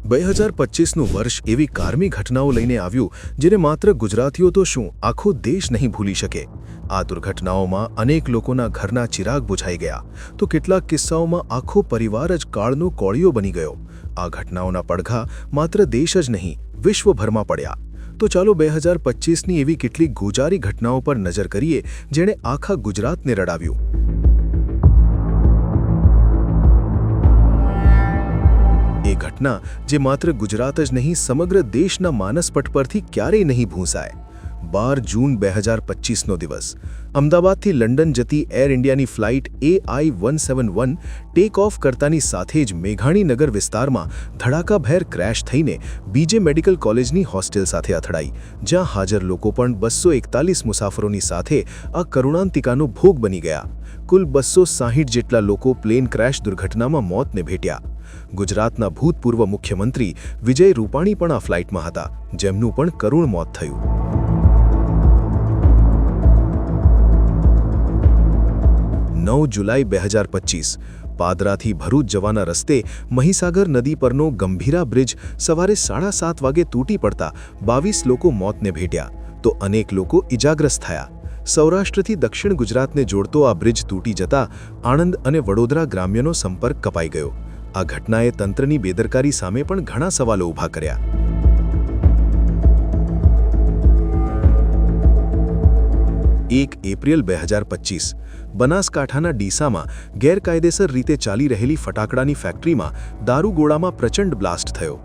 2025નું વર્ષ એવી કારમી ઘટનાઓ લઈને આવ્યું જેને માત્ર ગુજરાતીઓ તો શું આખો દેશ નહીં ભૂલી શકે। આ દુર્ઘટનાઓમાં અનેક લોકોના ઘરના ચિરાગ બુઝાઈ ગયા તો કેટલાક કિસ્સાઓમાં આખો પરિવાર જ કાળનો કોળિયો બની ગયો। આ ઘટનાઓના પડઘા માત્ર દેશ જ નહીં વિશ્વભરમાં પડ્યા। તો ચાલો 2025ની એવી કેટલીક ગોજારી ઘટનાઓ પર નજર કરીએ જેણે આખા ગુજરાતને રડાવ્યું। એ ઘટના જે માત્ર ગુજરાત જ નહીં સમગ્ર દેશના માનસપટ પરથી ક્યારેય નહીં ભૂંસાય। 12 જૂન 2025નો દિવસ અમદાવાદથી લંડન જતી એર ઇન્ડિયાની ફ્લાઇટ AI-171 ટેક ઓફ કરતાની સાથે જ મેઘાણીનગર વિસ્તારમાં ધડાકાભેર ક્રેશ થઈને બીજે મેડિકલ કોલેજની હોસ્ટેલ સાથે અથડાઈ, જ્યાં હાજર લોકો પણ 241 મુસાફરોની સાથે આ કરુણાંતિકાનો ભોગ બની ગયા। કુલ 260 જેટલા લોકો પ્લેન ક્રેશ દુર્ઘટનામાં મોતને ભેટ્યા। ગુજરાતના ભૂતપૂર્વ મુખ્યમંત્રી વિજય રૂપાણી પણ આ ફ્લાઇટમાં હતા, જેમનું પણ કરુણ મોત થયું। 9 જુલાઈ 2025 પાદરાથી ભરૂચ જવાના રસ્તે મહીસાગર નદી પરનો ગંભીરા બ્રિજ સવારે 7:30 વાગે તૂટી પડતા 22 લોકો મોતને ભેટ્યા તો અનેક લોકો ઇજાગ્રસ્ત થયા। સૌરાષ્ટ્રથી દક્ષિણ ગુજરાતને જોડતો આ બ્રિજ તૂટી જતા આણંદ અને વડોદરા ગ્રામ્યનો સંપર્ક કપાઈ ગયો। આ ઘટનાએ તંત્રની બેદરકારી સામે પણ ઘણા સવાલો ઊભા કર્યા। 1 એપ્રિલ 2025 બનાસકાંઠાના ડીસામાં ગેરકાયદેસર રીતે ચાલી રહેલી ફટાકડાની ફેક્ટરીમાં દારૂગોળામાં પ્રચંડ બ્લાસ્ટ થયો।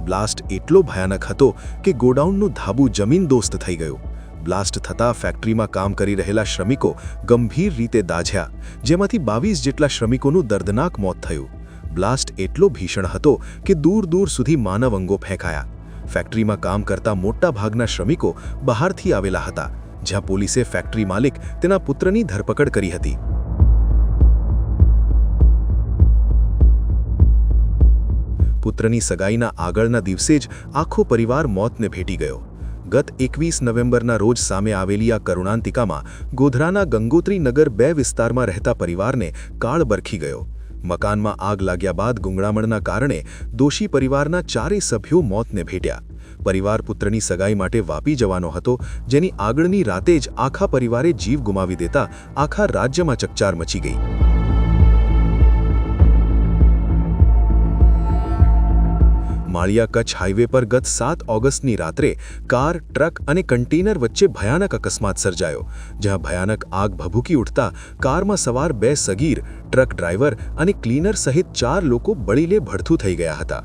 બ્લાસ્ટ એટલો ભયાનક હતો કે ગોડાઉનનું ધાબું જમીનદોસ્ત થઈ ગયું। બ્લાસ્ટ થતાં ફેક્ટરીમાં કામ કરી રહેલા શ્રમિકો ગંભીર રીતે દાઝ્યા, જેમાંથી 22 જેટલા શ્રમિકોનું દર્દનાક મોત થયું। બ્લાસ્ટ એટલો ભીષણ હતો કે દૂર દૂર સુધી માનવ અંગો ફેંકાયા। ફેક્ટરીમાં કામ કરતા મોટા ભાગના શ્રમિકો બહારથી આવેલા હતા, જ્યાં પોલીસે ફેક્ટરી માલિક તેના પુત્રની ધરપકડ કરી હતી। પુત્રની સગાઈના આગળના દિવસે જ આખો પરિવાર મોતને ભેટી ગયો। ગત 21 નવેમ્બરના રોજ સામે આવેલી આ કરુણાંતિકામાં ગોધરાના ગંગોત્રી નગર 2 વિસ્તારમાં રહેતા પરિવારને કાળ બરખી ગયો। મકાનમાં આગ લાગ્યા બાદ ગુંગળામણના કારણે દોષી પરિવારના 4 સભ્યો મોતને ભેટ્યા। પરિવાર પુત્રની સગાઈ માટે વાપી જવાનો હતો, જેની આગળની રાતે જ આખા પરિવારે જીવ ગુમાવી દેતા આખા રાજ્યમાં ચકચાર મચી ગઈ। માળિયા કચ્છ હાઈવે પર ગત 7 ઓગસ્ટની રાત્રે કાર, ટ્રક અને કન્ટેનર વચ્ચે ભયાનક અકસ્માત સર્જાયો, જ્યાં ભયાનક આગ ભભૂકી ઉઠતા કારમાં સવાર 2 સગીર, ટ્રક ડ્રાઈવર અને ક્લીનર સહિત 4 લોકો બળીને ભડથું થઈ ગયા હતા।